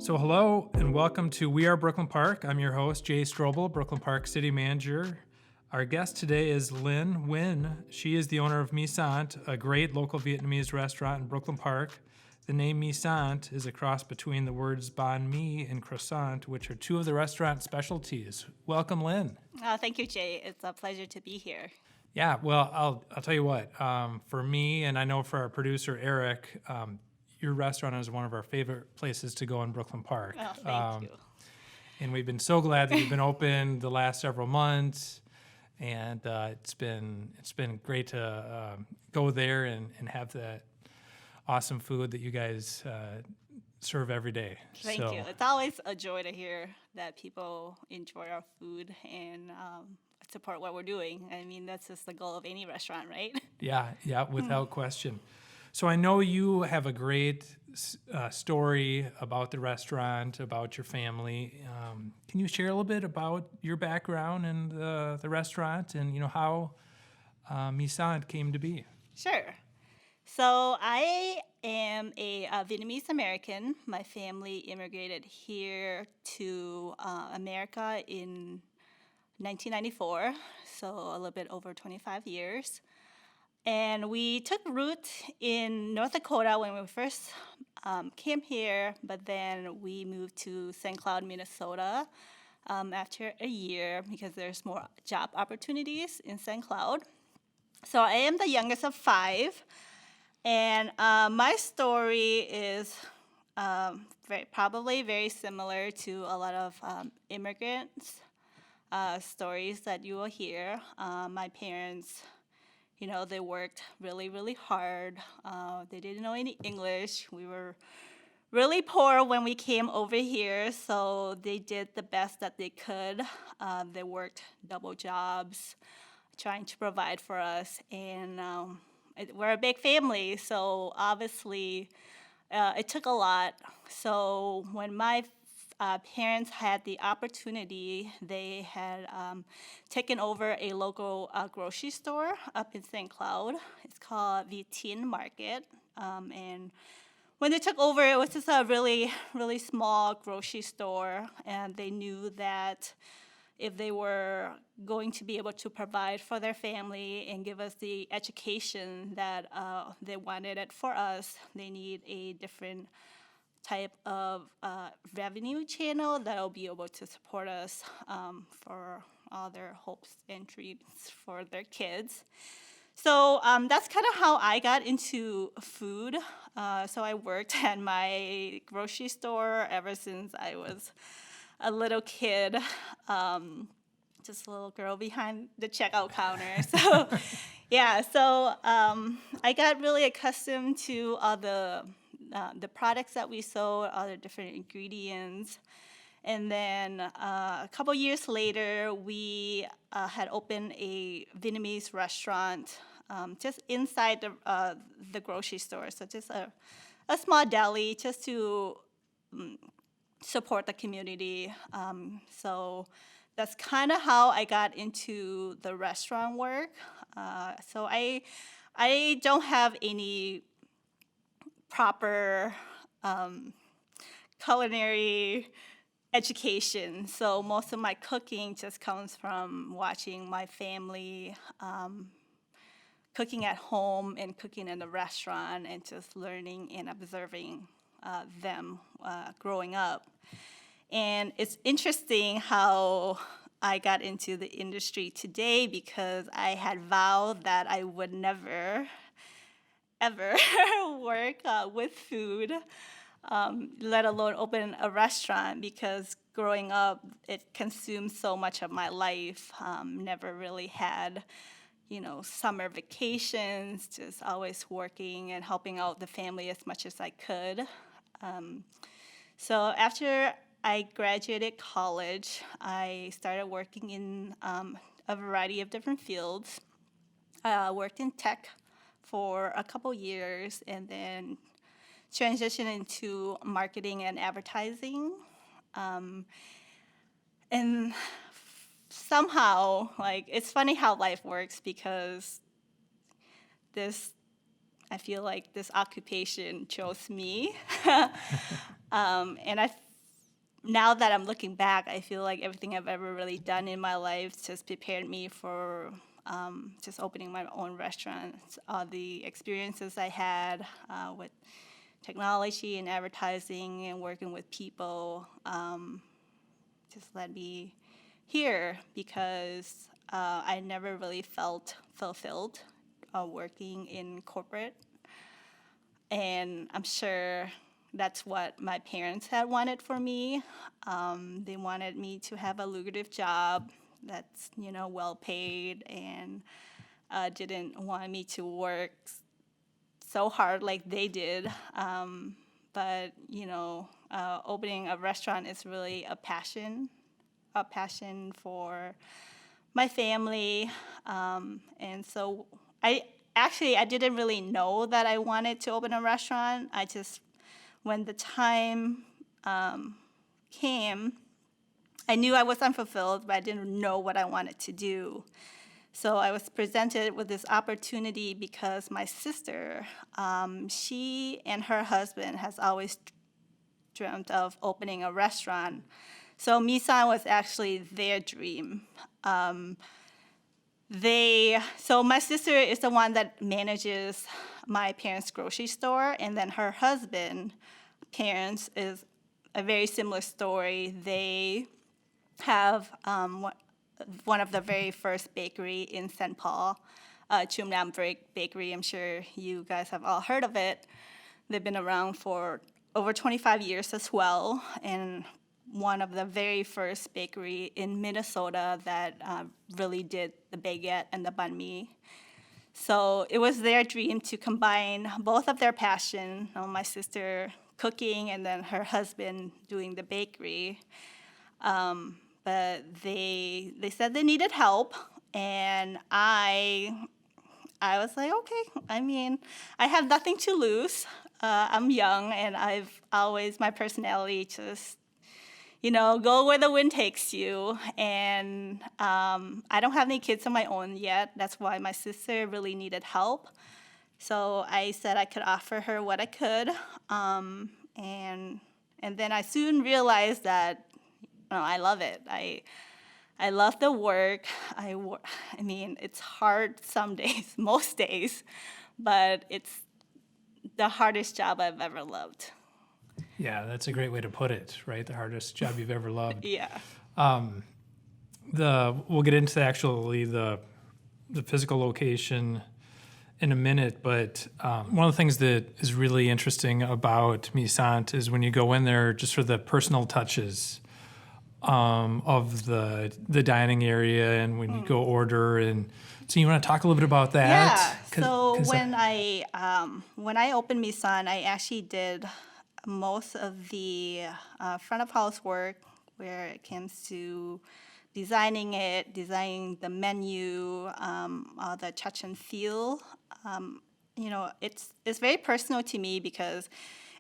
So hello and welcome to We Are Brooklyn Park. I'm your host, Jay Strobel, Brooklyn Park City Manager. Our guest today is Linh Nguyen. She is the owner of Mi Sant, a great local Vietnamese restaurant in Brooklyn Park. The name Mi Sant is a cross between the words banh mi and croissant, which are two of the restaurant's specialties. Welcome, Linh. Thank you, Jay. It's a pleasure to be here. Yeah, well, I'll tell you what. For me, and I know for our producer Eric, your restaurant is one of our favorite places to go in Brooklyn Park. Oh, thank you. And we've been so glad that you've been open the last several months, and it's been great to go there and have that awesome food that you guys serve every day. Thank you. It's always a joy to hear that people enjoy our food and support what we're doing. I mean, that's just the goal of any restaurant, right? Yeah, without question. So I know you have a great story about the restaurant, about your family. Can you share a little bit about your background and the restaurant, and how Mi Sant came to be? Sure. So I am a Vietnamese American. My family immigrated here to America in 1994, so a little bit over 25 years. And we took root in North Dakota when we first came here, but then we moved to St. Cloud, Minnesota after a year because there's more job opportunities in St. Cloud. So I am the youngest of five, and my story is probably very similar to a lot of immigrants' stories that you will hear. My parents, they worked really, really hard. They didn't know any English. We were really poor when we came over here, so they did the best that they could. They worked double jobs, trying to provide for us, and we're a big family, so obviously it took a lot. So when my parents had the opportunity, they had taken over a local grocery store up in St. Cloud. It's called the Tin Market. And when they took over, it was just a really, really small grocery store. And they knew that if they were going to be able to provide for their family and give us the education that they wanted it for us, they need a different type of revenue channel that will be able to support us for all their hopes and dreams for their kids. So that's kind of how I got into food. So I worked at my grocery store ever since I was a little kid, just a little girl behind the checkout counter. So I got really accustomed to all the products that we sold, all the different ingredients. And then a couple years later, we had opened a Vietnamese restaurant just inside the grocery store. So just a small deli just to support the community. So that's kind of how I got into the restaurant work. So I don't have any proper culinary education. So most of my cooking just comes from watching my family cooking at home and cooking in the restaurant and just learning and observing them growing up. And it's interesting how I got into the industry today because I had vowed that I would never ever work with food, let alone open a restaurant, because growing up, it consumed so much of my life. Never really had, summer vacations, just always working and helping out the family as much as I could. So after I graduated college, I started working in a variety of different fields. I worked in tech for a couple years and then transitioned into marketing and advertising. And somehow, it's funny how life works because I feel like this occupation chose me. And I now that I'm looking back, I feel like everything I've ever really done in my life just prepared me for just opening my own restaurants. The experiences I had with technology and advertising and working with people just led me here because I never really felt fulfilled working in corporate. And I'm sure that's what my parents had wanted for me. They wanted me to have a lucrative job that's, well paid, and didn't want me to work so hard like they did. But, opening a restaurant is really a passion for my family. And so I didn't really know that I wanted to open a restaurant. When the time came, I knew I was unfulfilled, but I didn't know what I wanted to do. So I was presented with this opportunity because my sister, she and her husband has always dreamt of opening a restaurant. So Mi Sant was actually their dream. So my sister is the one that manages my parents' grocery store, and then her husband, parents, is a very similar story. They have one of the very first bakery in St. Paul, Chum Nam Bakery. I'm sure you guys have all heard of it. They've been around for over 25 years as well, and one of the very first bakery in Minnesota that really did the baguette and the banh mi. So it was their dream to combine both of their passion, my sister cooking and then her husband doing the bakery. But they said they needed help, and I was like, okay. I mean, I have nothing to lose. I'm young, and my personality just, go where the wind takes you. And I don't have any kids of my own yet. That's why my sister really needed help. So I said I could offer her what I could. And then I soon realized that I love it. I love the work. I mean, it's hard some days, most days, but it's the hardest job I've ever loved. Yeah, that's a great way to put it, right? The hardest job you've ever loved. Yeah. We'll get into the physical location in a minute, but one of the things that is really interesting about Mi Sant is when you go in there, just for the personal touches of the dining area, and when you go order, and so you want to talk a little bit about that? Yeah. So when I opened Mi Sant, I actually did most of the front of house work, where it comes to designing the menu, the touch and feel. It's very personal to me because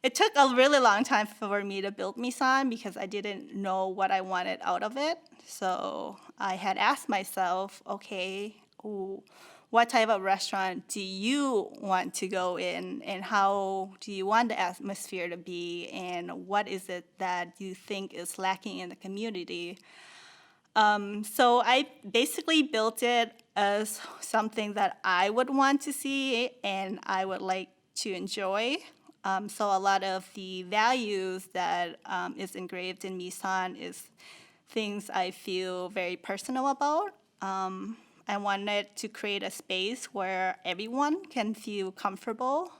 it took a really long time for me to build Mi Sant because I didn't know what I wanted out of it. So I had asked myself, okay, what type of restaurant do you want to go in, and how do you want the atmosphere to be, and what is it that you think is lacking in the community? So I basically built it as something that I would want to see and I would like to enjoy. So a lot of the values that is engraved in Mi Sant is things I feel very personal about. I wanted to create a space where everyone can feel comfortable,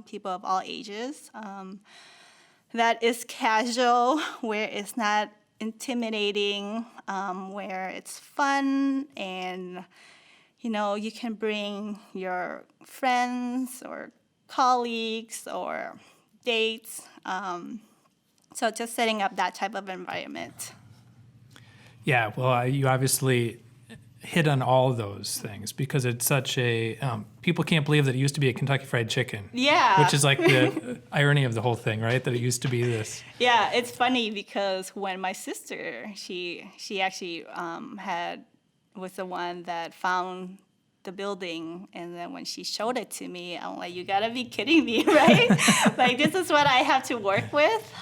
people of all ages. That is casual, where it's not intimidating, where it's fun, and you can bring your friends or colleagues or dates. So just setting up that type of environment. Yeah, well, you obviously hit on all of those things because it's such a people can't believe that it used to be a Kentucky Fried Chicken. Yeah. Which is like the irony of the whole thing, right? That it used to be this. Yeah, it's funny because when my sister, she actually was the one that found the building, and then when she showed it to me, I'm like, you gotta be kidding me, right? Like, this is what I have to work with.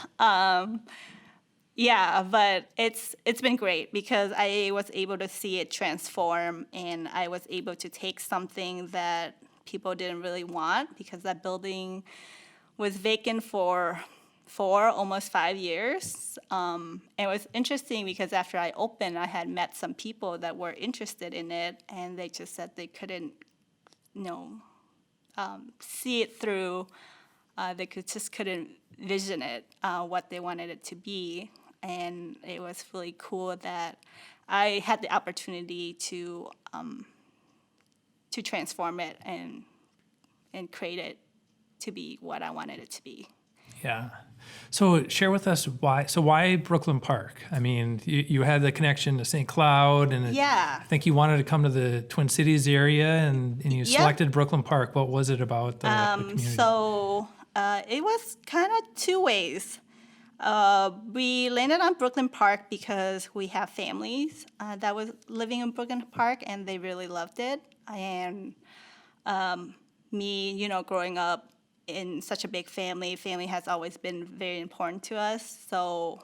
Yeah, but it's been great because I was able to see it transform, and I was able to take something that people didn't really want because that building was vacant for 4, almost 5 years. It was interesting because after I opened, I had met some people that were interested in it, and they just said they couldn't, you know, see it through. Just couldn't vision it, what they wanted it to be, and it was really cool that I had the opportunity to transform it and create it to be what I wanted it to be. Yeah. So share with us why. So why Brooklyn Park? I mean, you had the connection to St. Cloud, and Yeah. I think you wanted to come to the Twin Cities area, and you Yep. selected Brooklyn Park. What was it about the community? So it was kind of two ways. We landed on Brooklyn Park because we have families that was living in Brooklyn Park, and they really loved it. And me, growing up in such a big family has always been very important to us. So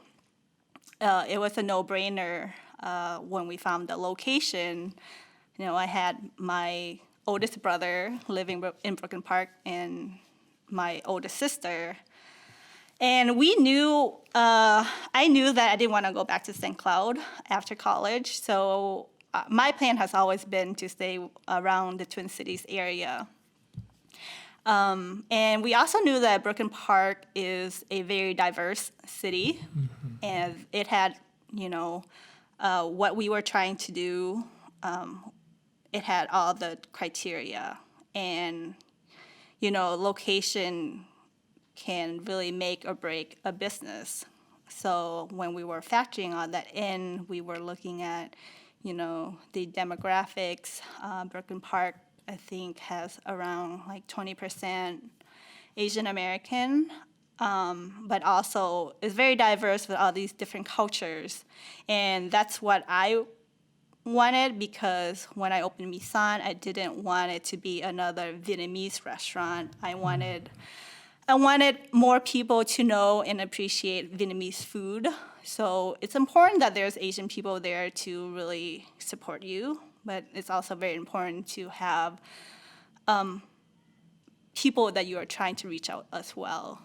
it was a no-brainer when we found the location. I had my oldest brother living in Brooklyn Park and my oldest sister. And we knew, I knew that I didn't want to go back to St. Cloud after college. So my plan has always been to stay around the Twin Cities area. And we also knew that Brooklyn Park is a very diverse city, and it had, what we were trying to do. It had all the criteria, and location can really make or break a business. So when we were factoring all that in, we were looking at, the demographics. Brooklyn Park, I think, has around like 20% Asian American, but also is very diverse with all these different cultures. And that's what I wanted, because when I opened Mi Sant, I didn't want it to be another Vietnamese restaurant. I wanted more people to know and appreciate Vietnamese food. So it's important that there's Asian people there to really support you, but it's also very important to have people that you are trying to reach out as well,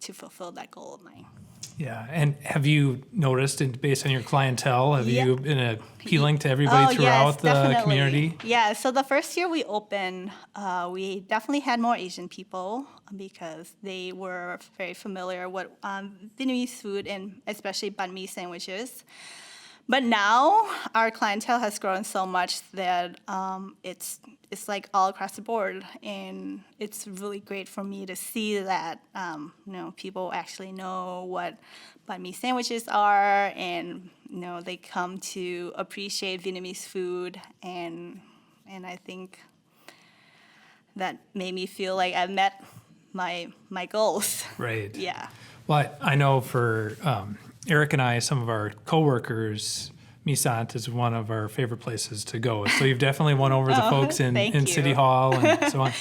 to fulfill that goal of mine. Yeah. And have you noticed, based on your clientele, have Yeah. you been appealing to everybody throughout yes, the definitely. community? Yeah, so the first year we opened, we definitely had more Asian people because they were very familiar with Vietnamese food, and especially banh mi sandwiches. But now our clientele has grown so much that it's like all across the board, and it's really great for me to see that people actually know what banh mi sandwiches are, and they come to appreciate Vietnamese food, and I think that made me feel like I've met my goals. Right. Yeah. Well, I know for Eric and I, some of our coworkers, Mi Sant is one of our favorite places to go. So you've definitely won over the folks in thank City you. Hall and so on.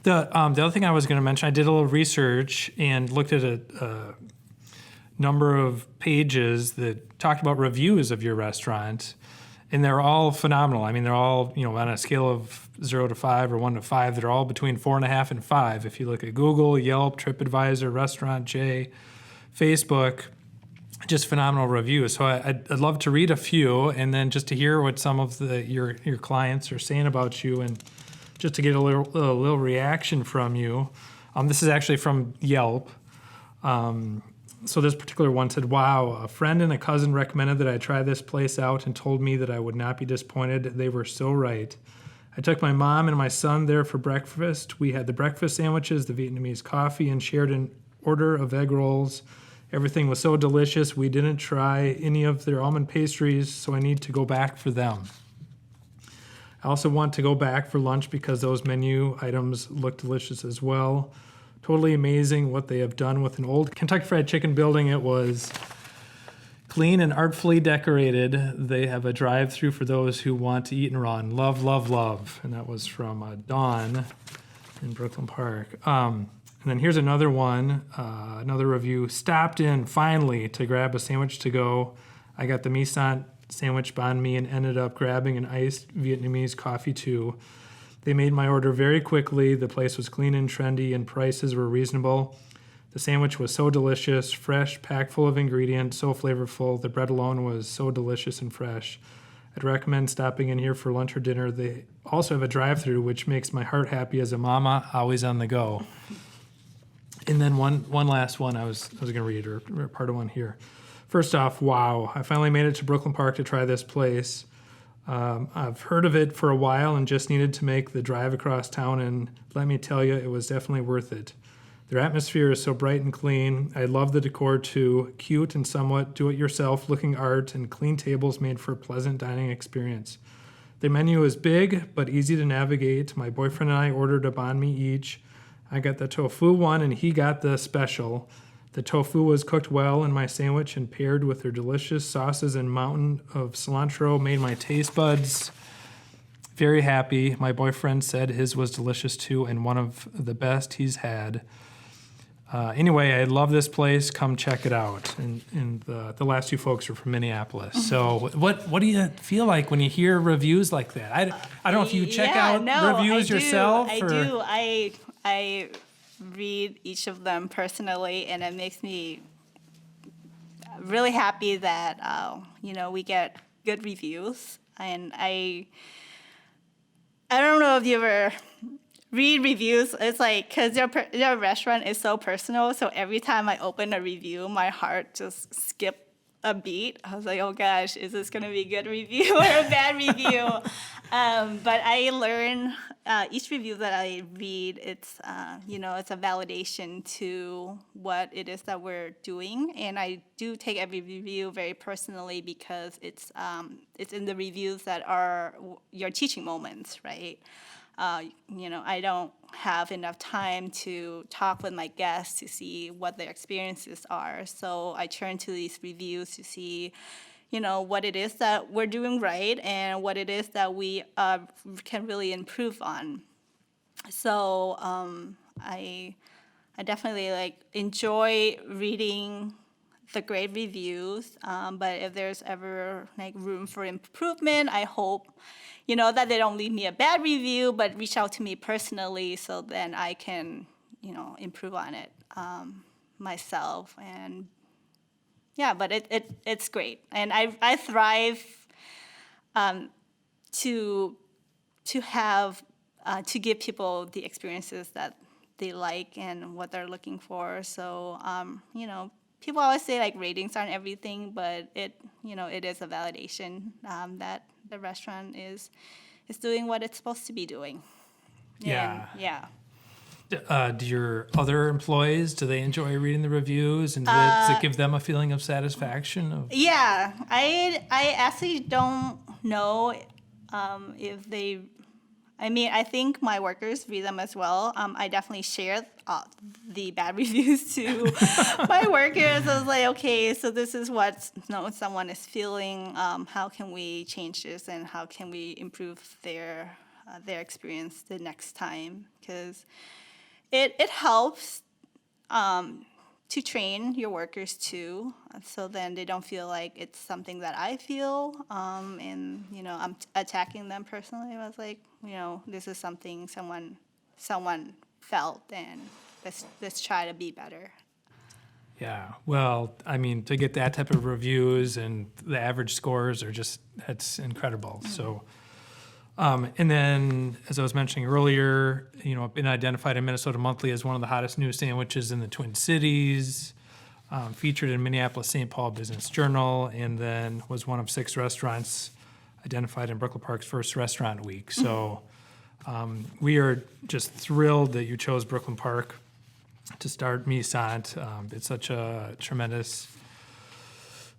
The other thing I was going to mention, I did a little research and looked at a number of pages that talked about reviews of your restaurant, and they're all phenomenal. I mean, they're all, on a scale of 0 to 5 or 1 to 5, they're all between 4.5 and 5. If you look at Google, Yelp, TripAdvisor, Restaurant J, Facebook, just phenomenal reviews. So I'd love to read a few, and then just to hear what some of your clients are saying about you, and just to get a little reaction from you. This is actually from Yelp. So this particular one said, "Wow, a friend and a cousin recommended that I try this place out and told me that I would not be disappointed. They were so right. I took my mom and my son there for breakfast. We had the breakfast sandwiches, the Vietnamese coffee, and shared an order of egg rolls. Everything was so delicious. We didn't try any of their almond pastries, so I need to go back for them. I also want to go back for lunch because those menu items look delicious as well. Totally amazing what they have done with an old Kentucky Fried Chicken building. It was clean and artfully decorated. They have a drive-through for those who want to eat and run. Love, love, love." And that was from Dawn in Brooklyn Park. And then here's another one, another review. Stopped in finally to grab a sandwich to go. I got the Mi Sant sandwich banh mi and ended up grabbing an iced Vietnamese coffee too. They made my order very quickly. The place was clean and trendy, and prices were reasonable. The sandwich was so delicious, fresh, packed full of ingredients, so flavorful. The bread alone was so delicious and fresh. I'd recommend stopping in here for lunch or dinner. They also have a drive-through, which makes my heart happy as a mama, always on the go. And then one last one I was going to read, or part of one here. First off, wow, I finally made it to Brooklyn Park to try this place. I've heard of it for a while and just needed to make the drive across town, and let me tell you, it was definitely worth it. Their atmosphere is so bright and clean. I love the decor too. Cute and somewhat do-it-yourself looking art and clean tables made for a pleasant dining experience. The menu is big but easy to navigate. My boyfriend and I ordered a banh mi each. I got the tofu one and he got the special. The tofu was cooked well in my sandwich and paired with their delicious sauces and mountain of cilantro made my taste buds very happy. My boyfriend said his was delicious too and one of the best he's had. Anyway, I love this place. Come check it out. And the last two folks are from Minneapolis. So what do you feel like when you hear reviews like that? I don't know if you check out reviews yourself. I do. I read each of them personally, and it makes me really happy that we get good reviews. And I don't know if you ever read reviews. It's like, because your restaurant is so personal, so every time I open a review, my heart just skipped a beat. I was like, oh gosh, is this going to be a good review or a bad review? But I learn each review that I read, it's a validation to what it is that we're doing, and I do take every review very personally because it's in the reviews that are your teaching moments, right? I don't have enough time to talk with my guests to see what their experiences are. So I turn to these reviews to see, what it is that we're doing right and what it is that we can really improve on. So I definitely enjoy reading the great reviews, but if there's ever room for improvement, I hope that they don't leave me a bad review, but reach out to me personally so then I can improve on it myself. And yeah, but it's great, and I thrive to have to give people the experiences that they like and what they're looking for. So people always say ratings aren't everything, but it is a validation that the restaurant is doing what it's supposed to be doing. Yeah. And, yeah. Do your other employees, do they enjoy reading the reviews, and does it give them a feeling of satisfaction? Yeah, I actually don't know if they. I think my workers read them as well. I definitely share the bad reviews to my workers. I was like, okay, so this is what someone is feeling. How can we change this, and how can we improve their experience the next time? Because it helps to train your workers too, so then they don't feel like it's something that I feel, and I'm attacking them personally. I was like, this is something someone felt, and let's try to be better. Yeah, well, to get that type of reviews and the average scores are that's incredible. Mm-hmm. So, and then, as I was mentioning earlier, been identified in Minnesota Monthly as one of the hottest new sandwiches in the Twin Cities, featured in Minneapolis-St. Paul Business Journal, and then was one of 6 restaurants identified in Brooklyn Park's first restaurant week. So we are just thrilled that you chose Brooklyn Park to start Mi Sant. It's such a tremendous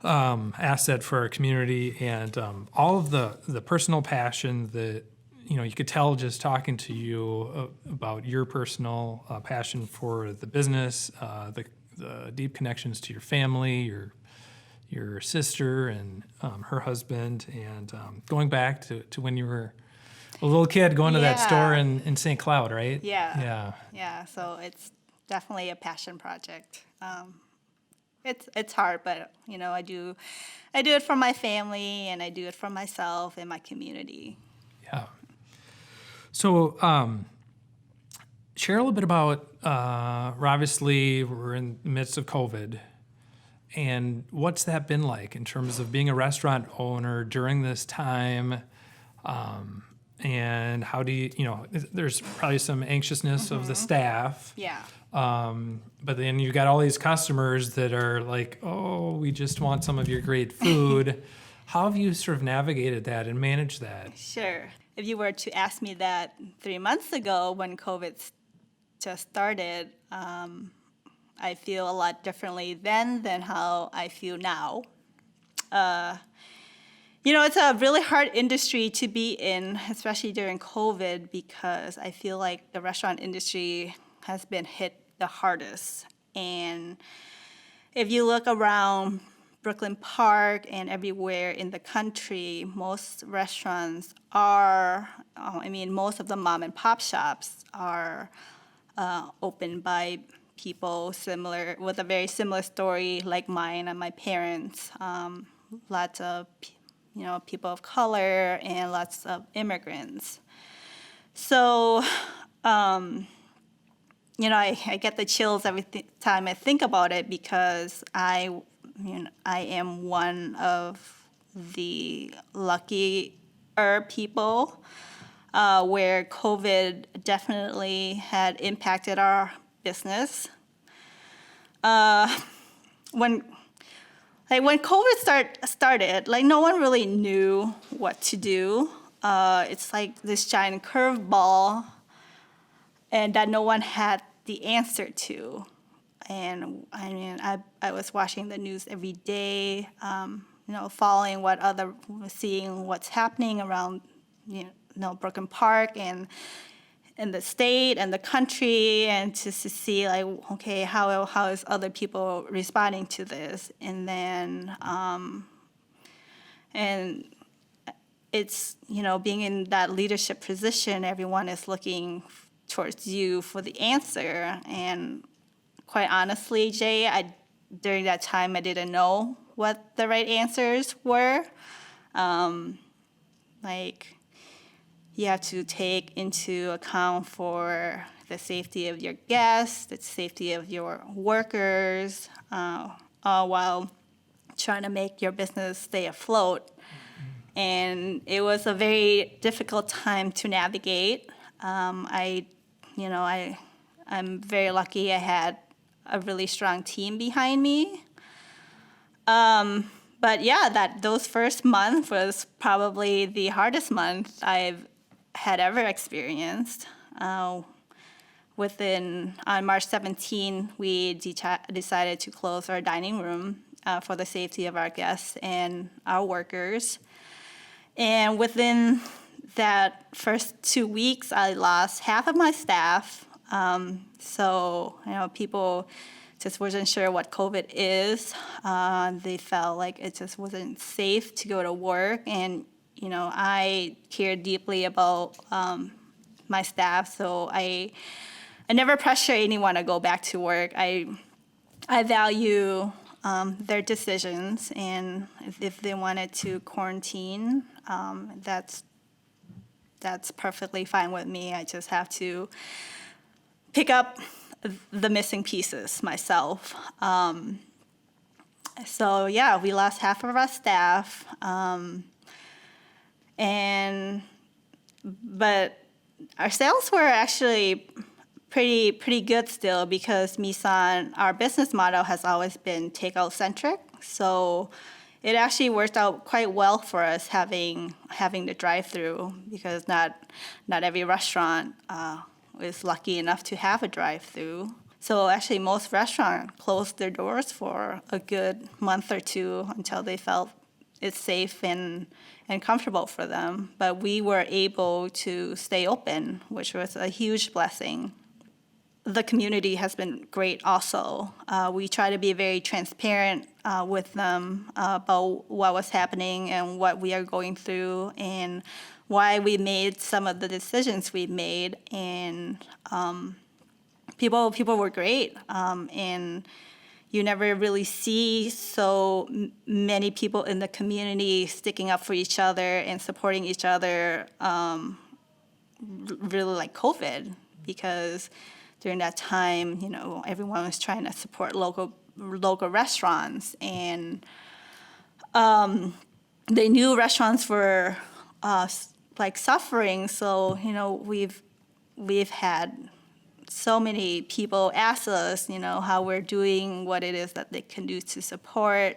asset for our community, and all of the personal passion that you could tell just talking to you about your personal passion for the business, the deep connections to your family, your sister and her husband, and going back to when you were a little kid going to that store in St. Cloud, right? Yeah. So it's definitely a passion project. It's hard, but I do it for my family, and I do it for myself and my community. Yeah. So, share a little bit about, obviously, we're in the midst of COVID, and what's that been like in terms of being a restaurant owner during this time? And how do there's probably some anxiousness of the staff. Yeah. But then you got all these customers that are like, oh, we just want some of your great food. How have you sort of navigated that and managed that? Sure. If you were to ask me that 3 months ago when COVID just started, I feel a lot differently then than how I feel now. It's a really hard industry to be in, especially during COVID, because I feel like the restaurant industry has been hit the hardest. And if you look around Brooklyn Park and everywhere in the country, most restaurants most of the mom and pop shops are opened by people with a very similar story like mine and my parents. Lots of people of color and lots of immigrants. So, I get the chills every time I think about it, because I am one of the luckier people where COVID definitely had impacted our business. When COVID started, like, no one really knew what to do. It's like this giant curveball, and that no one had the answer to. And I was watching the news every day, following seeing what's happening around, Brooklyn Park and in the state and the country, and just to see, like, okay, how is other people responding to this? And then and it's being in that leadership position, everyone is looking towards you for the answer. And quite honestly, Jay, during that time I didn't know what the right answers were. You have to take into account for the safety of your guests, the safety of your workers, all while trying to make your business stay afloat. And it was a very difficult time to navigate. I'm very lucky I had a really strong team behind me. But yeah, those first month was probably the hardest month I've had ever experienced. On March 17, we decided to close our dining room for the safety of our guests and our workers. And within that first 2 weeks, I lost half of my staff. So people just wasn't sure what COVID is. They felt like it just wasn't safe to go to work. And, I care deeply about my staff, so I never pressure anyone to go back to work. I value their decisions, and if they wanted to quarantine, that's perfectly fine with me. I just have to pick up the missing pieces myself. So yeah, we lost half of our staff, but our sales were actually pretty good still, because Mi Sant, our business model has always been takeout centric. So it actually worked out quite well for us having the drive-through, because not every restaurant is lucky enough to have a drive-through. So actually most restaurants closed their doors for a good month or two until they felt it's safe and comfortable for them. But we were able to stay open, which was a huge blessing. The community has been great also. We try to be very transparent with them about what was happening and what we are going through and why we made some of the decisions we made. And people were great, and you never really see so many people in the community sticking up for each other and supporting each other, really like COVID, because during that time, everyone was trying to support local restaurants, and they knew restaurants were like suffering. So we've had so many people ask us, how we're doing, what it is that they can do to support.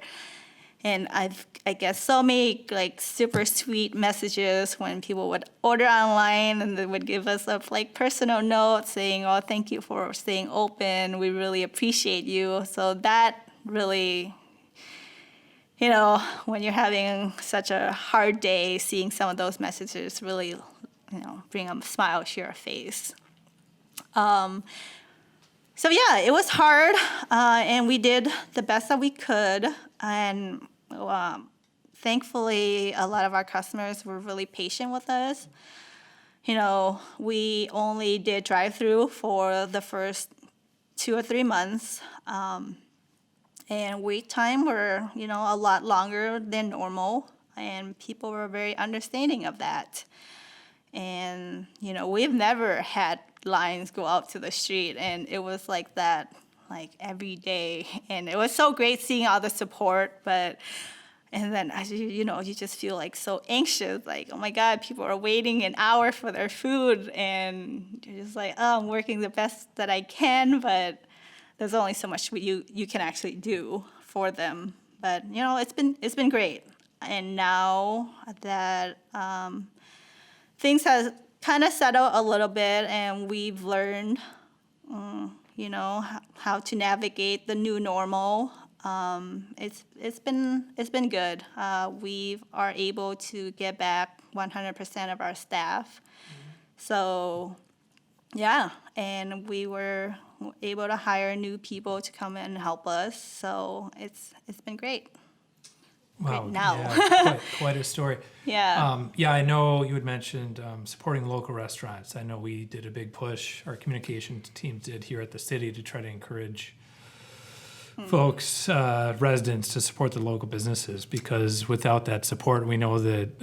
And I guess so many like super sweet messages when people would order online, and they would give us a like personal note saying, "Oh, thank you for staying open. We really appreciate you." So that really, when you're having such a hard day, seeing some of those messages really, bring a smile to your face. So yeah, it was hard, and we did the best that we could, and thankfully, a lot of our customers were really patient with us. We only did drive-through for the first 2 or 3 months, and wait time were, a lot longer than normal, and people were very understanding of that. And, we've never had lines go out to the street, and it was like that, like every day. And it was so great seeing all the support, and then, you just feel like so anxious, like, oh my God, people are waiting an hour for their food, and you're just like, oh, I'm working the best that I can, but there's only so much you can actually do for them. But, it's been great. And now that things have kind of settled a little bit, and we've learned, how to navigate the new normal. It's been good. We are able to get back 100% of our staff. So, yeah, and we were able to hire new people to come in and help us. So it's been great. Wow, Great now. yeah, quite a story. Yeah. I know you had mentioned supporting local restaurants. I know we did a big push, our communication teams did here at the city, to try to encourage folks, residents, to support the local businesses, because without that support, we know that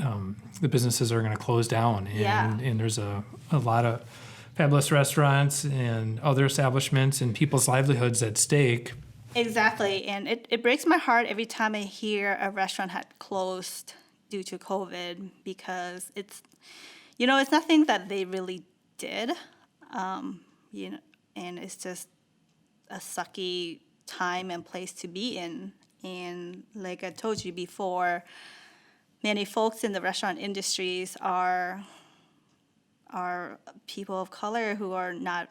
the businesses are going to close down. And there's a lot of fabulous restaurants and other establishments and people's livelihoods at stake. Exactly, and it breaks my heart every time I hear a restaurant had closed due to COVID, because it's nothing that they really did, and it's just a sucky time and place to be in. And like I told you before, many folks in the restaurant industries are people of color who are not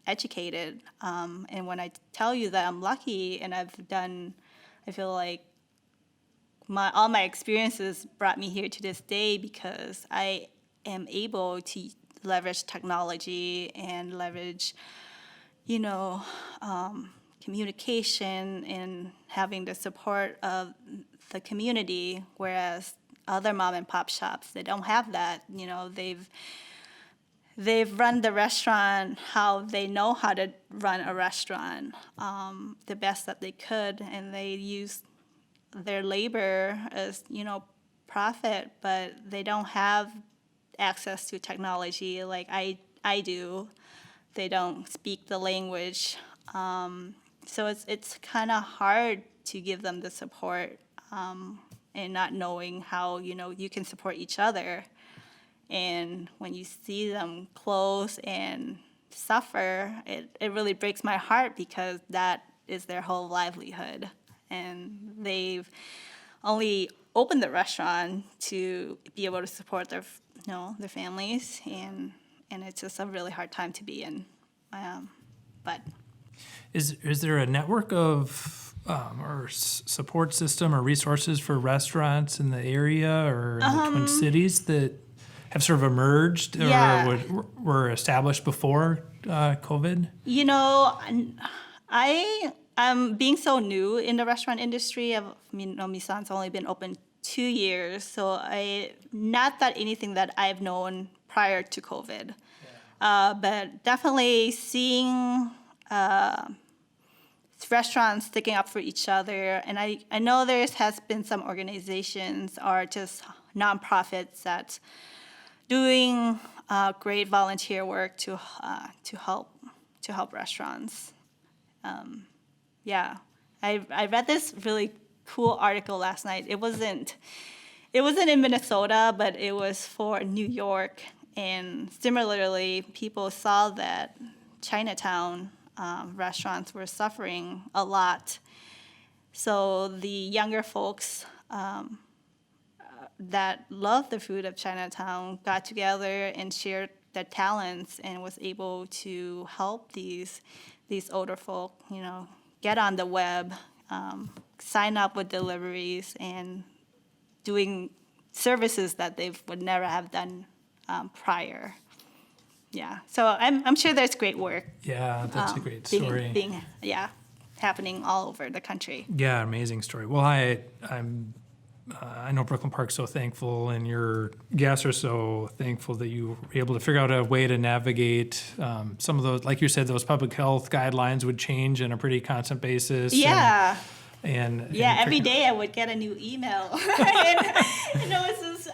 educated. And when I tell you that I'm lucky, and I feel like all my experiences brought me here to this day, because I am able to leverage technology and leverage, communication, and having the support of the community, whereas other mom and pop shops, they don't have that. They've run the restaurant how they know how to run a restaurant, the best that they could, and they use their labor as, profit, but they don't have access to technology like I do. They don't speak the language, so it's kind of hard to give them the support, and not knowing how you can support each other. And when you see them close and suffer, it really breaks my heart, because that is their whole livelihood. And they've only opened the restaurant to be able to support their families. And it's just a really hard time to be in. But Is there a network of or support system or resources for restaurants in the area or in the Twin Cities that have sort of emerged or were established before COVID? I'm being so new in the restaurant industry. Mi Sant's only been open 2 years, so not that anything that I've known prior to COVID. But definitely seeing restaurants sticking up for each other. And I know there has been some organizations or just nonprofits that doing great volunteer work to help restaurants. Yeah, I read this really cool article last night. It wasn't in Minnesota, but it was for New York. And similarly, people saw that Chinatown restaurants were suffering a lot. So the younger folks that love the food of Chinatown got together and shared their talents and was able to help these older folk, get on the web, sign up with deliveries, and doing services that they would never have done prior. Yeah, so I'm sure there's great work. Yeah, that's a great story. Happening all over the country. Yeah, amazing story. Well, I know Brooklyn Park's so thankful, and your guests are so thankful that you were able to figure out a way to navigate some of those, like you said, those public health guidelines would change on a pretty constant basis. Yeah. And every day I would get a new email. And it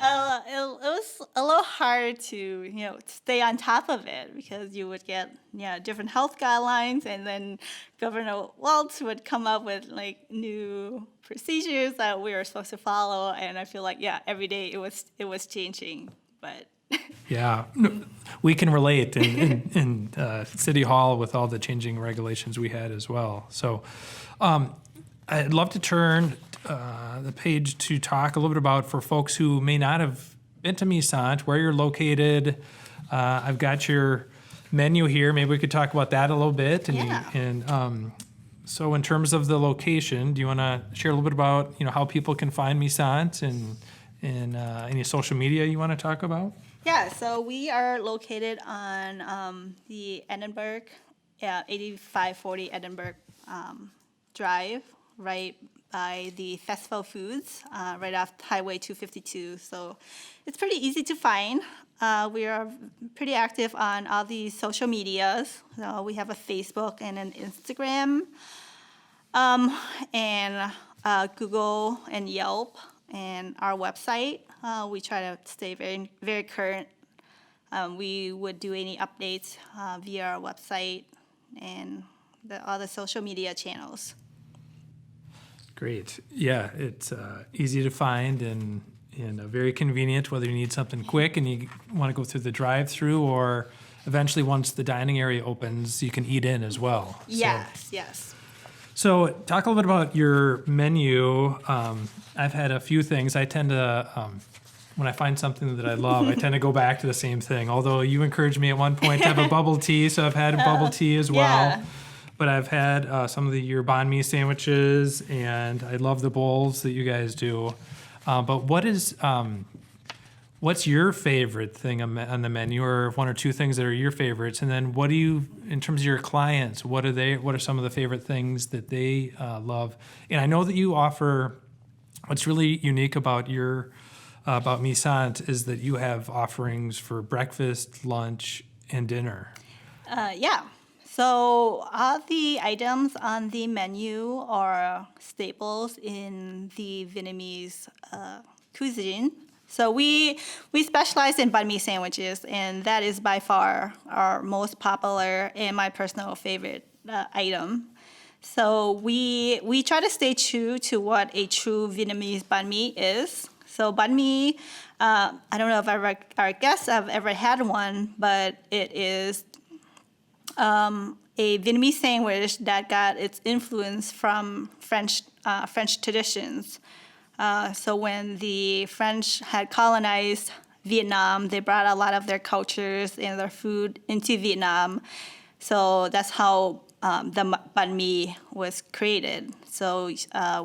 was a little hard to stay on top of it, because you would get different health guidelines, and then Governor Walz would come up with like new procedures that we were supposed to follow, and I feel like every day it was changing, but. Yeah, we can relate in City Hall with all the changing regulations we had as well. So. I'd love to turn the page to talk a little bit about, for folks who may not have been to Mi Sant, where you're located. I've got your menu here. Maybe we could talk about that a little bit. And so in terms of the location, do you want to share a little bit about how people can find Mi Sant and any social media you want to talk about? Yeah, so we are located on the Edinburgh, 8540 Edinburgh Drive, right by the Festival Foods, right off Highway 252. So it's pretty easy to find. We are pretty active on all the social medias. So we have a Facebook and an Instagram, and Google and Yelp, and our website. We try to stay very, very current. We would do any updates via our website and all the social media channels. Great. Yeah, it's easy to find and very convenient, whether you need something quick and you want to go through the drive-through, or eventually once the dining area opens, you can eat in as well. Yes. So talk a little bit about your menu. I've had a few things. I tend to, when I find something that I love, I tend to go back to the same thing. Although you encouraged me at one point to have a bubble tea, so I've had a bubble tea as well. Yeah. But I've had some of your bahn mi sandwiches, and I love the bowls that you guys do. But what's your favorite thing on the menu, or one or two things that are your favorites? And then what do you, in terms of your clients, what are some of the favorite things that they love? And I know that you offer, what's really unique about about Mi Sant is that you have offerings for breakfast, lunch, and dinner. Yeah. So all the items on the menu are staples in the Vietnamese cuisine. So we specialize in banh mi sandwiches, and that is by far our most popular and my personal favorite item. So we try to stay true to what a true Vietnamese banh mi is. So banh mi, I don't know if our guests have ever had one, but it is a Vietnamese sandwich that got its influence from French traditions. So when the French had colonized Vietnam, they brought a lot of their cultures and their food into Vietnam. So that's how the banh mi was created. So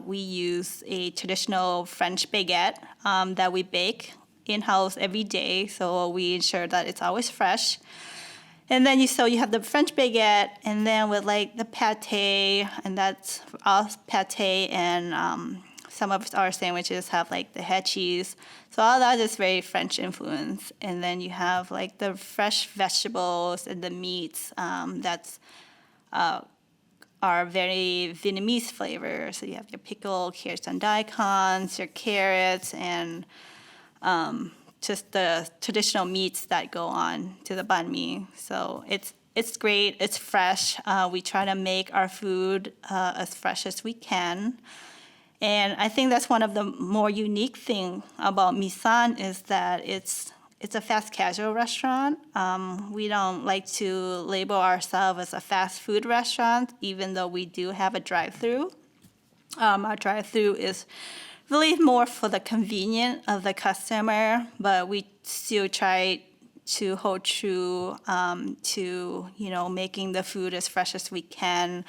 we use a traditional French baguette that we bake in-house every day. So we ensure that it's always fresh. And then you have the French baguette, and then with like the pate, and that's all pate and some of our sandwiches have like the head cheese. So all that is very French influence. And then you have like the fresh vegetables and the meats that's are very Vietnamese flavor. So you have your pickle, carrots and daikons, your carrots, and just the traditional meats that go on to the banh mi. So it's great. It's fresh. We try to make our food as fresh as we can. And I think that's one of the more unique thing about Mi Sant is that it's a fast casual restaurant. We don't like to label ourselves as a fast food restaurant, even though we do have a drive-through. Our drive-through is really more for the convenience of the customer, but we still try to hold true to making the food as fresh as we can,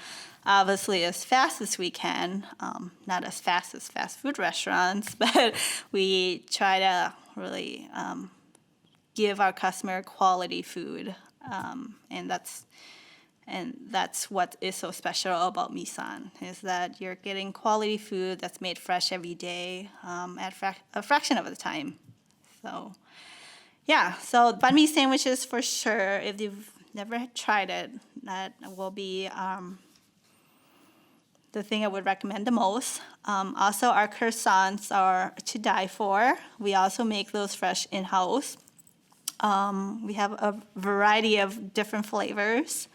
obviously as fast as we can, not as fast as fast food restaurants, but we try to really give our customer quality food, and that's what is so special about Mi Sant, is that you're getting quality food that's made fresh every day at a fraction of the time. So, yeah, so banh mi sandwiches for sure. If you've never tried it, that will be the thing I would recommend the most. Also, our croissants are to die for. We also make those fresh in-house. We have a variety of different flavors.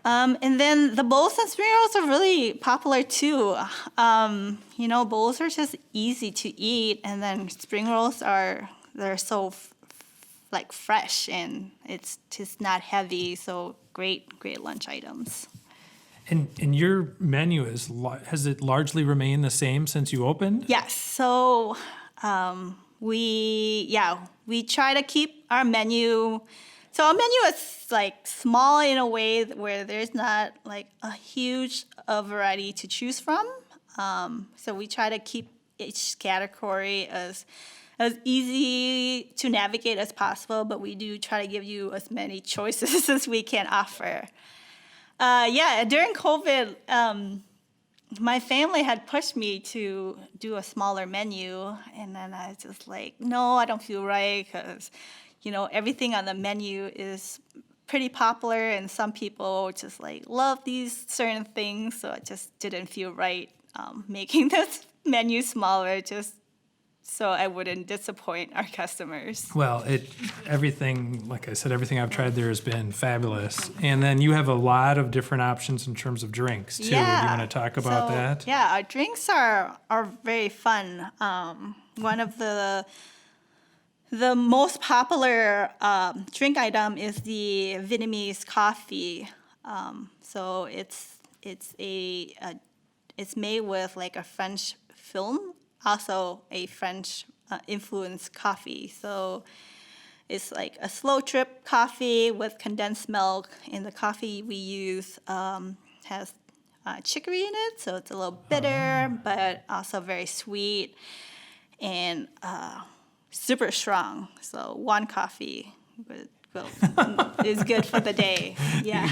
And then the bowls and spring rolls are really popular too. Bowls are just easy to eat, and then spring rolls they're so like fresh, and it's just not heavy. So great lunch items. And your menu has it largely remained the same since you opened? Yes. So we try to keep our menu. So our menu is like small in a way where there's not like a huge variety to choose from. So we try to keep each category as easy to navigate as possible, but we do try to give you as many choices as we can offer. During COVID, my family had pushed me to do a smaller menu, and then I was just like, no, I don't feel right, because everything on the menu is pretty popular, and some people just like love these certain things, so it just didn't feel right making this menu smaller, just so I wouldn't disappoint our customers. Well, everything, like I said, everything I've tried there has been fabulous. And then you have a lot of different options in terms of drinks too. Yeah. Do you want to talk about that? Yeah, our drinks are very fun. One of the most popular drink item is the Vietnamese coffee. So it's made with like a French film, also a French influenced coffee. So it's like a slow drip coffee with condensed milk, and the coffee we use has chicory in it, so it's a little bitter, but also very sweet and super strong. So one coffee is good for the day. Yeah.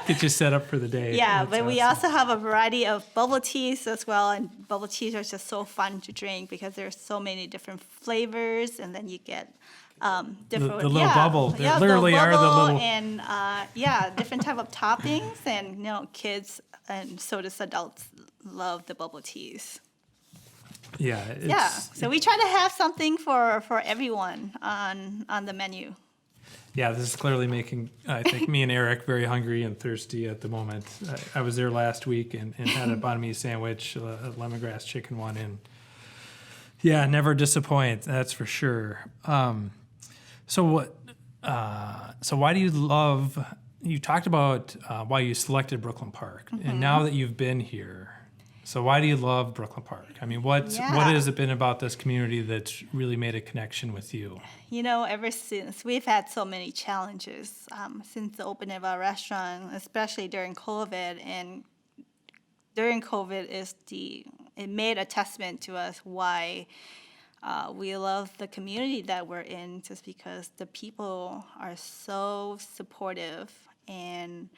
Get you set up for the day. Yeah, That's but we awesome. also have a variety of bubble teas as well, and bubble teas are just so fun to drink because there's so many different flavors, and then you get different the little bubble. They literally are the little and different type of toppings, and kids and so does adults love the bubble teas. Yeah. So we try to have something for everyone on the menu. Yeah, this is clearly making, I think, me and Eric very hungry and thirsty at the moment. I was there last week and had a banh mi sandwich, a lemongrass chicken one, and yeah, never disappoint. That's for sure. So why do you love? You talked about why you selected Brooklyn Park, and now that you've been here, so why do you love Brooklyn Park? I mean, what has it been about this community that's really made a connection with you? Ever since, we've had so many challenges since the opening of our restaurant, especially during COVID. And during COVID it made a testament to us why we love the community that we're in, just because the people are so supportive, and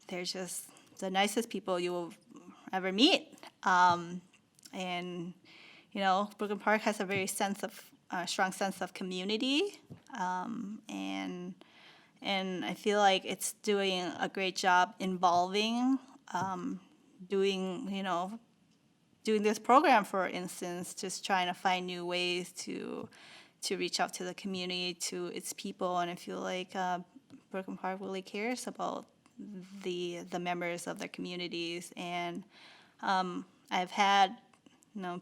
they're just the nicest people you will ever meet. And Brooklyn Park has a very strong sense of community, and I feel like it's doing a great job involving, doing this program, for instance, just trying to find new ways to reach out to the community, to its people, and I feel like Brooklyn Park really cares about the members of their communities, and I've had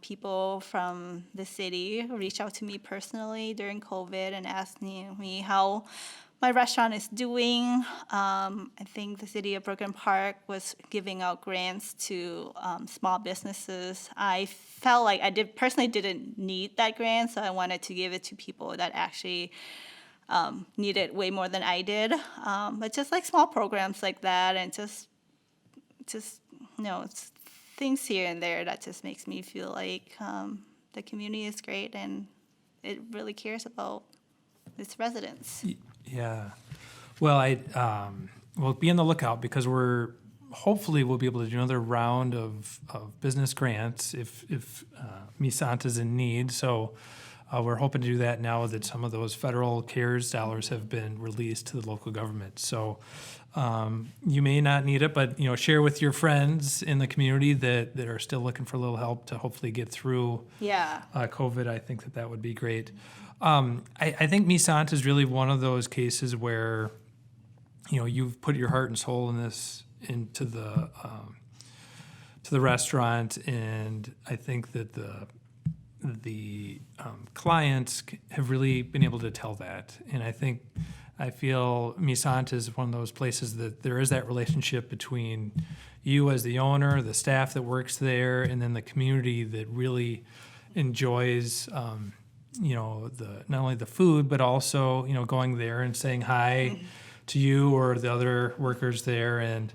people from the city reach out to me personally during COVID and ask me how my restaurant is doing. I think the city of Brooklyn Park was giving out grants to small businesses. I felt like I personally didn't need that grant, so I wanted to give it to people that actually need it way more than I did. But just like small programs like that, and just it's things here and there that just makes me feel like the community is great and it really cares about its residents. Yeah. Well, we'll be on the lookout because hopefully we'll be able to do another round of business grants if Mi Sant is in need. So we're hoping to do that now that some of those federal CARES dollars have been released to the local government. So you may not need it, but share with your friends in the community that are still looking for a little help to hopefully get through COVID. I think that would be great. I think Mi Sant is really one of those cases where you've put your heart and soul into the restaurant, and I think that the clients have really been able to tell that, and I feel Mi Sant is one of those places that there is that relationship between you as the owner, the staff that works there, and then the community that really enjoys not only the food, but also going there and saying hi to you or the other workers there. And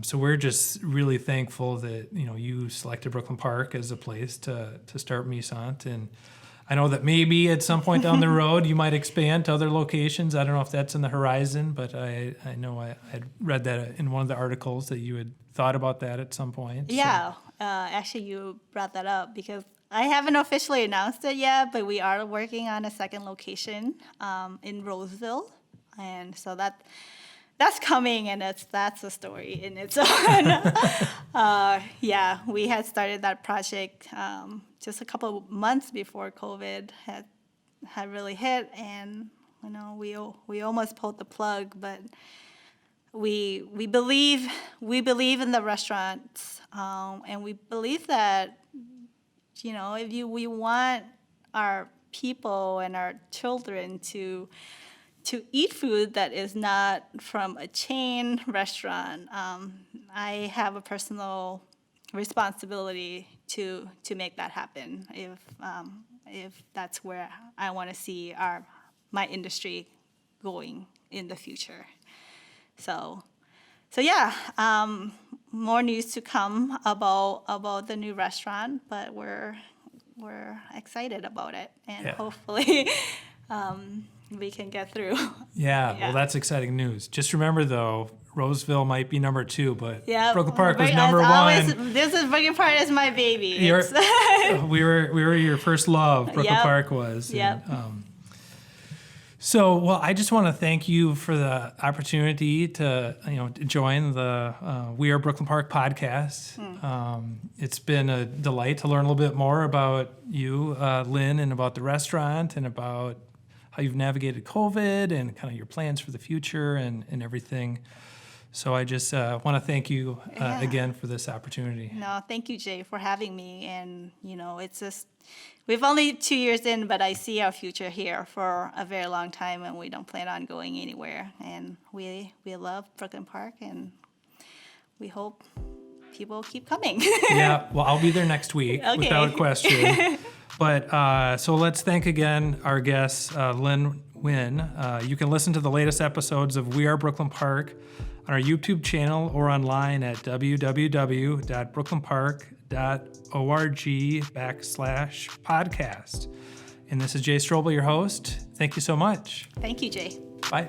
so we're just really thankful that you selected Brooklyn Park as a place to start Mi Sant. And I know that maybe at some point down the road you might expand to other locations. I don't know if that's in the horizon, but I know I had read that in one of the articles that you had thought about that at some point. Yeah, actually you brought that up because I haven't officially announced it yet, but we are working on a second location in Roseville, and so that's coming, and that's a story in its own. We had started that project just a couple of months before COVID had really hit, and we almost pulled the plug, but we believe in the restaurants, and we believe that we want our people and our children to eat food that is not from a chain restaurant. I have a personal responsibility to make that happen if that's where I want to see my industry going in the future. So yeah, more news to come about the new restaurant, but we're excited about it, and hopefully we can get through. Yeah, well, that's exciting news. Just remember, though, Roseville might be number 2, but Brooklyn Park was number 1. This is Brooklyn Park is my baby. We were your first love. Brooklyn Park was. Yep. So, I just want to thank you for the opportunity to join the We Are Brooklyn Park podcast. It's been a delight to learn a little bit more about you, Lynn, and about the restaurant, and about how you've navigated COVID and kind of your plans for the future and everything. So I just want to thank you again for this opportunity. No, thank you, Jay, for having me. And, it's just, we've only 2 years in, but I see our future here for a very long time, and we don't plan on going anywhere. And we love Brooklyn Park, and we hope people keep coming. Yeah, well, I'll be there next week, without question. But so let's thank again our guest, Linh Nguyen. You can listen to the latest episodes of We Are Brooklyn Park on our YouTube channel or online at www.brooklynpark.org/podcast. And this is Jay Strobel, your host. Thank you so much. Thank you, Jay. Bye.